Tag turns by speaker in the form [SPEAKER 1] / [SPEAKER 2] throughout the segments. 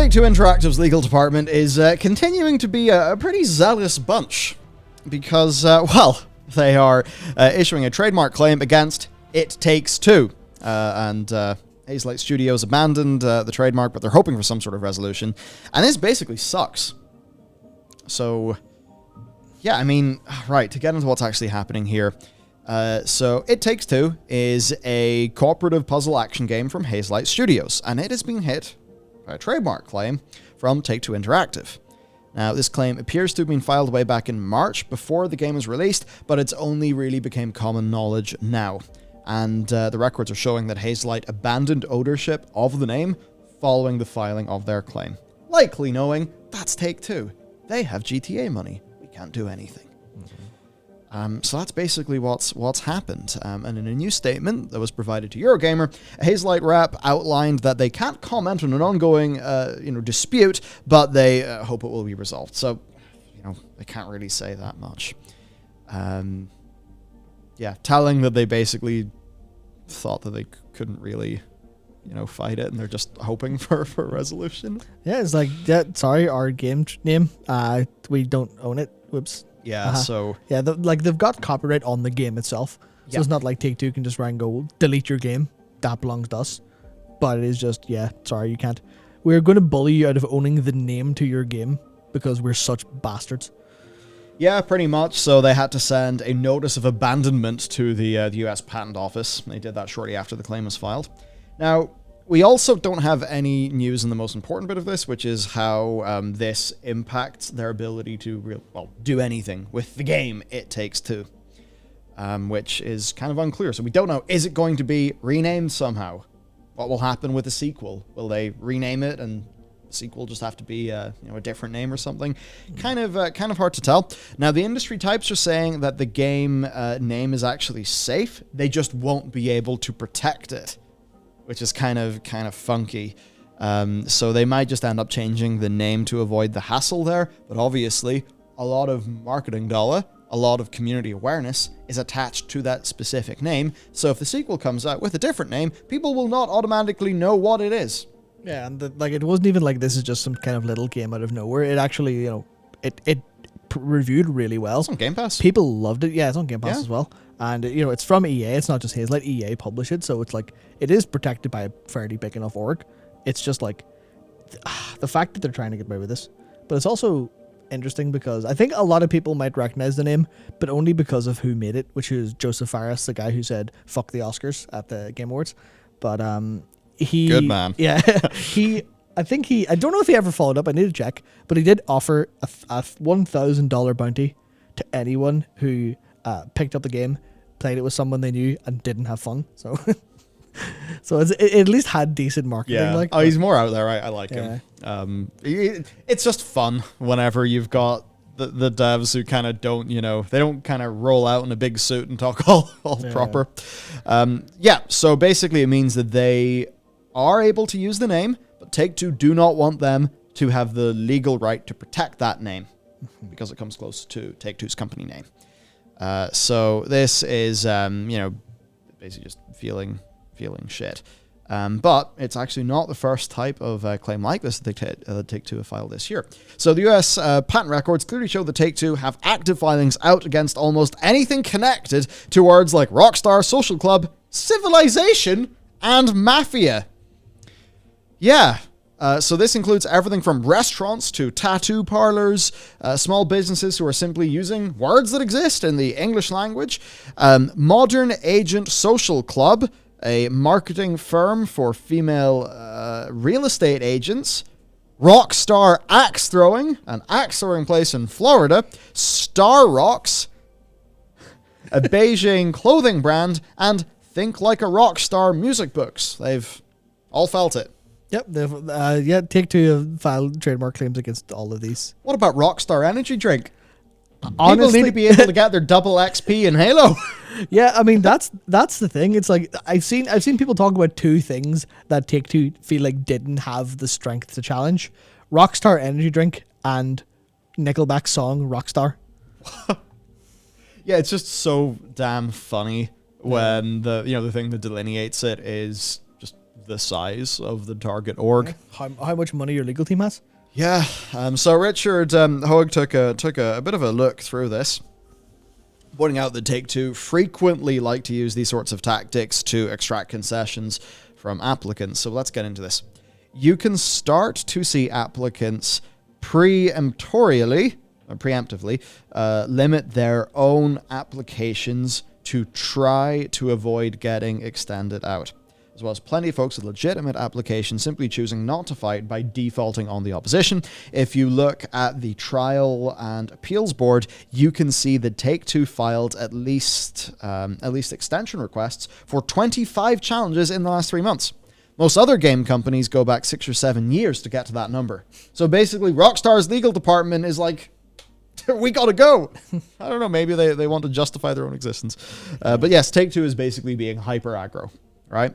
[SPEAKER 1] Take-Two Interactive's legal department is continuing to be a pretty zealous bunch because, well, they are issuing a trademark claim against It Takes-Two. And Hazelight Studios abandoned the trademark, but they're hoping for some sort of resolution. And this basically sucks. So, yeah, I mean, right, to get into what's actually happening here. So, It Takes-Two is a cooperative puzzle action game from Hazelight Studios, and it has been hit by a trademark claim from Take-Two Interactive. Now, this claim appears to have been filed way back in March before the game was released, but it's only really became common knowledge now. And the records are showing that Hazelight abandoned ownership of the name following the filing of their claim. Likely knowing, that's Take-Two. They have GTA money. We can't do anything. So that's basically what's happened. And in a new statement that was provided to Eurogamer, a Hazelight rep outlined that they can't comment on an ongoing dispute, but they hope it will be resolved. So, they can't really say that much. Telling that they basically thought that they couldn't really, fight it, and they're just hoping for a resolution.
[SPEAKER 2] Yeah, it's like, sorry, our game name, we don't own it. Whoops.
[SPEAKER 1] Yeah, so...
[SPEAKER 2] Yeah, they've got copyright on the game itself. So it's not like Take-Two can just run and go, delete your game. That belongs to us. But it is just, sorry, you can't. We're going to bully you out of owning the name to your game because we're such bastards.
[SPEAKER 1] Yeah, pretty much. So they had to send a notice of abandonment to the US Patent Office. They did that shortly after the claim was filed. Now, we also don't have any news in the most important bit of this, which is how this impacts their ability to do anything with the game It Takes-Two, which is kind of unclear. So we don't know, is it going to be renamed somehow? What will happen with the sequel? Will they rename it and the sequel just have to be a different name or something? Kind of hard to tell. Now, the industry types are saying that the game name is actually safe. They just won't be able to protect it, which is kind of funky. So they might just end up changing the name to avoid the hassle there. But obviously, a lot of marketing dollar, a lot of community awareness is attached to that specific name. So if the sequel comes out with a different name, people will not automatically know what it is.
[SPEAKER 2] Yeah, and it wasn't even like this is just some kind of little game out of nowhere. It actually, it reviewed really well.
[SPEAKER 1] It's on Game Pass.
[SPEAKER 2] People loved it. Yeah, it's on Game Pass as well. And, it's from EA. It's not just Hazelight. EA published it. So it's like, it is protected by a fairly big enough org. It's just like, the fact that they're trying to get away with this. But it's also interesting because I think a lot of people might recognize the name, but only because of who made it, which is Joseph Faris, the guy who said, fuck the Oscars at the Game Awards. But he...
[SPEAKER 1] Good man.
[SPEAKER 2] Yeah. I don't know if he ever followed up. I need to check. But he did offer a $1,000 bounty to anyone who picked up the game, played it with someone they knew, and didn't have fun. So it at least had decent marketing.
[SPEAKER 1] Yeah. He's more out there. I like him. It's just fun whenever you've got the devs who kind of don't, they don't kind of roll out in a big suit and talk all proper. So basically it means that they are able to use the name, but Take-Two do not want them to have the legal right to protect that name because it comes close to Take-Two's company name. So this is, basically just feeling shit. But it's actually not the first type of claim like this that Take-Two have filed this year. So the US patent records clearly show that Take-Two have active filings out against almost anything connected to words like Rockstar, Social Club, Civilization, and Mafia. Yeah. So this includes everything from restaurants to tattoo parlors, small businesses who are simply using words that exist in the English language, Modern Agent Social Club, a marketing firm for female real estate agents, Rockstar Axe Throwing, an axe throwing place in Florida, Star Rocks, a Beijing clothing brand, and Think Like a Rockstar music books. They've all felt it.
[SPEAKER 2] Yep, Take-Two have filed trademark claims against all of these.
[SPEAKER 1] What about Rockstar Energy Drink? Honestly, people need to be able to get their double XP in Halo.
[SPEAKER 2] Yeah, I mean that's the thing. It's like I've seen people talk about two things that Take-Two feel like didn't have the strength to challenge: Rockstar Energy Drink and Nickelback's song Rockstar.
[SPEAKER 1] Yeah, it's just so damn funny when the thing that delineates it is just the size of the target org.
[SPEAKER 2] How much money your legal team has?
[SPEAKER 1] Yeah. So Richard Hoag took a bit of a look through this, pointing out that Take-Two frequently like to use these sorts of tactics to extract concessions from applicants. So let's get into this. You can start to see applicants preemptively limit their own applications to try to avoid getting extended out, as well as plenty of folks with legitimate applications simply choosing not to fight by defaulting on the opposition. If you look at the trial and appeals board, you can see that Take-Two filed at least extension requests for 25 challenges in the last 3 months. Most other game companies go back 6 or 7 years to get to that number. So basically, Rockstar's legal department is like, we gotta go. I don't know, maybe they want to justify their own existence. But yes, Take-Two is basically being hyper aggro, right?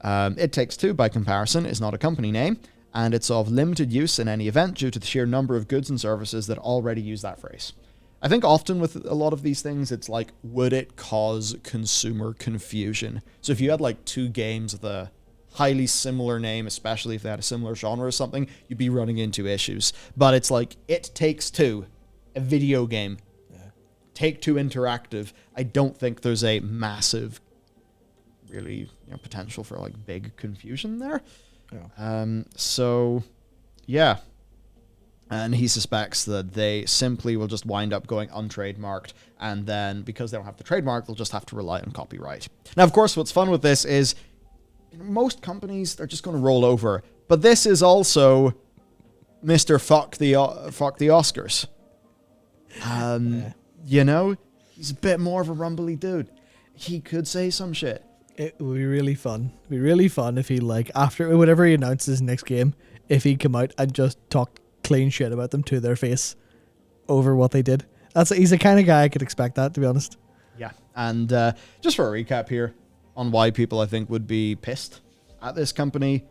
[SPEAKER 1] It Takes Two, by comparison, is not a company name, and it's of limited use in any event due to the sheer number of goods and services that already use that phrase. I think often with a lot of these things, it's like, would it cause consumer confusion? So if you had like 2 games with a highly similar name, especially if they had a similar genre or something, you'd be running into issues. But it's like, It Takes Two, a video game. Yeah. Take-Two Interactive. I don't think there's a massive, really, potential for like big confusion there. Yeah. So, yeah. And he suspects that they simply will just wind up going untrademarked, and then because they don't have the trademark, they'll just have to rely on copyright. Now, of course, what's fun with this is most companies, they're just going to roll over. But this is also Mr. Fuck the Oscars. He's a bit more of a rumbly dude. He could say some shit.
[SPEAKER 2] It would be really fun. It'd be really fun if he, after whenever he announces his next game, if he'd come out and just talk clean shit about them to their face over what they did. He's the kind of guy I could expect that, to be honest.
[SPEAKER 1] Yeah. And just for a recap here on why people, I think, would be pissed at this company,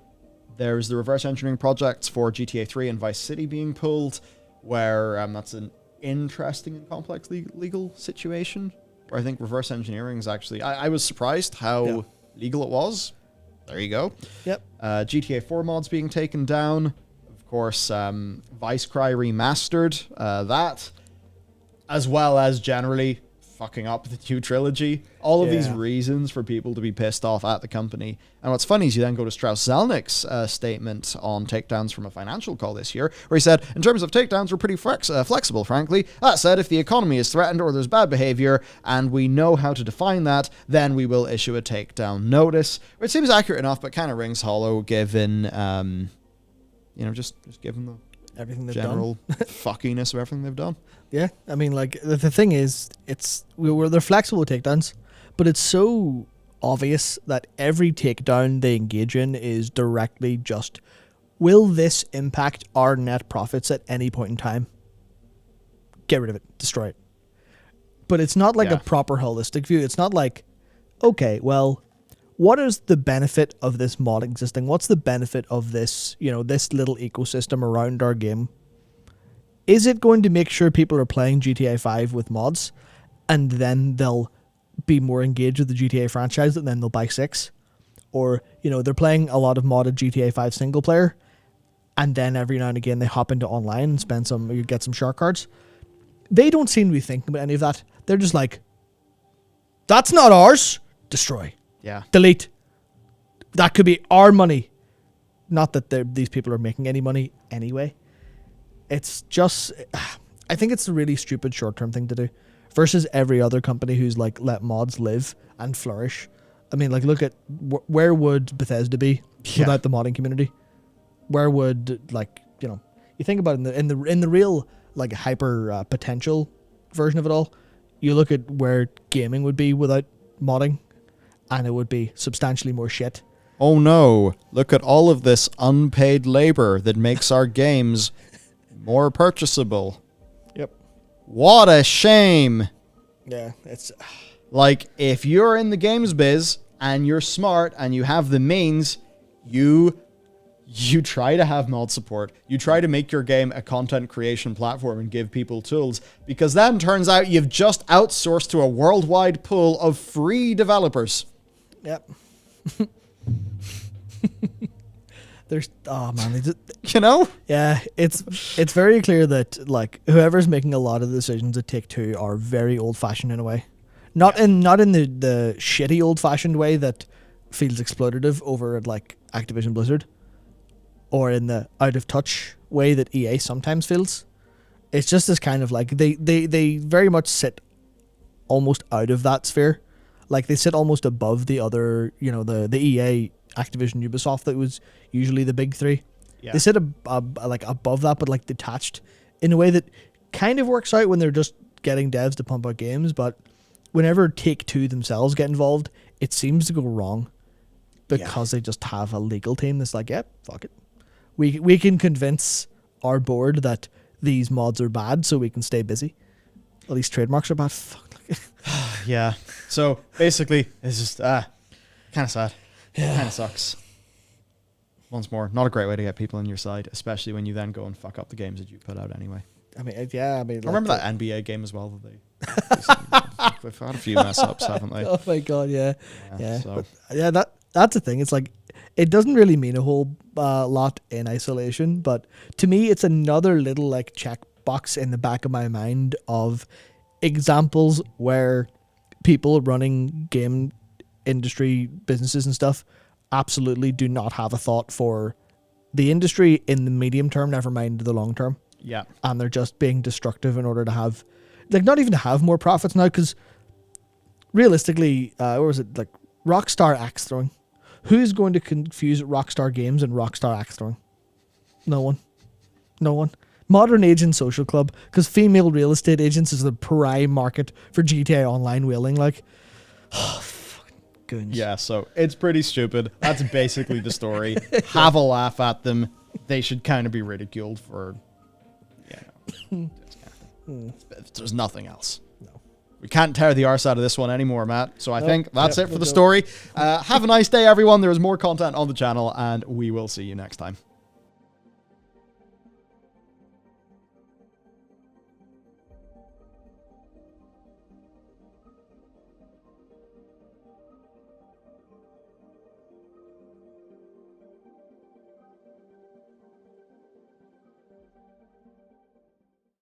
[SPEAKER 1] there's the reverse engineering projects for GTA 3 and Vice City being pulled, where that's an interesting and complex legal situation, where I think reverse engineering is actually... I was surprised how legal it was. There you go.
[SPEAKER 2] Yep.
[SPEAKER 1] GTA 4 mods being taken down. Of course, Vice Cry Remastered. That, as well as generally fucking up the Q trilogy. All of these reasons for people to be pissed off at the company. And what's funny is you then go to Strauss Zelnick's statement on takedowns from a financial call this year, where he said, in terms of takedowns, we're pretty flexible, frankly. That said, if the economy is threatened or there's bad behavior, and we know how to define that, then we will issue a takedown notice. Which seems accurate enough, but kind of rings hollow given, just given the
[SPEAKER 2] everything they've
[SPEAKER 1] general fuckiness of everything they've done.
[SPEAKER 2] Yeah, I mean, the thing is, they're flexible takedowns, but it's so obvious that every takedown they engage in is directly just, will this impact our net profits at any point in time? Get rid of it, destroy it. But it's not like a proper holistic view. It's not like, okay, well, what is the benefit of this mod existing? What's the benefit of this, this little ecosystem around our game? Is it going to make sure people are playing GTA 5 with mods, and then they'll be more engaged with the GTA franchise, and then they'll buy 6? Or, they're playing a lot of modded GTA 5 single player, and then every now and again they hop into online and get some shark cards. They don't seem to be thinking about any of that. They're just like, that's not ours. Destroy.
[SPEAKER 1] Yeah.
[SPEAKER 2] Delete. That could be our money. Not that these people are making any money anyway. It's just, I think it's a really stupid short-term thing to do versus every other company who's let mods live and flourish. I mean, look at where would Bethesda be without the modding community? Where would you think about it in the real hyper potential version of it all? You look at where gaming would be without modding, and it would be substantially more shit.
[SPEAKER 1] Oh no! Look at all of this unpaid labor that makes our games more purchasable.
[SPEAKER 2] Yep.
[SPEAKER 1] What a shame.
[SPEAKER 2] Yeah, it's...
[SPEAKER 1] if you're in the games biz and you're smart and you have the means, you try to have mod support. You try to make your game a content creation platform and give people tools, because then turns out you've just outsourced to a worldwide pool of free developers.
[SPEAKER 2] Yep. There's they just,
[SPEAKER 1] You know?
[SPEAKER 2] yeah, it's very clear that like whoever's making a lot of the decisions at Take-Two are very old fashioned in a way. Not in the shitty old fashioned way that feels exploitative over at like Activision Blizzard, or in the out of touch way that EA sometimes feels. It's just this kind of like they very much sit almost out of that sphere. Like they sit almost above the other, the EA, Activision, Ubisoft that was usually the big three. Yeah. They sit like above that, but like detached in a way that kind of works out when they're just getting devs to pump out games. But whenever Take-Two themselves get involved, it seems to go wrong because they just have a legal team that's like, yep, fuck it. We can convince our board that these mods are bad so we can stay busy. Well, these trademarks are bad. Fuck.
[SPEAKER 1] Yeah. So basically, it's just kind of sad. Yeah. Kind of sucks. Once more, not a great way to get people on your side, especially when you then go and fuck up the games that you put out anyway.
[SPEAKER 2] I remember
[SPEAKER 1] that NBA game as well that they've had a few mess ups, haven't they?
[SPEAKER 2] Oh my god, yeah. So. But, that's the thing. It's like it doesn't really mean a whole lot in isolation, but to me, it's another little like check box in the back of my mind of examples where people running game industry businesses and stuff absolutely do not have a thought for the industry in the medium term, never mind the long term.
[SPEAKER 1] Yeah.
[SPEAKER 2] And they're just being destructive in order to have, like, not even to have more profits now, because realistically, what was it, like, Rockstar axe throwing? Who's going to confuse Rockstar Games and Rockstar axe throwing? No one. Modern Agent Social Club, because female real estate agents is the prime market for GTA Online whaling, like, oh, fucking goons.
[SPEAKER 1] Yeah, so it's pretty stupid. That's basically the story. Have a laugh at them. They should kind of be ridiculed for, there's nothing else.
[SPEAKER 2] No.
[SPEAKER 1] We can't tear the arse out of this one anymore, Matt. So I think that's it for the story. Have a nice day, everyone. There's more content on the channel, and we will see you next time.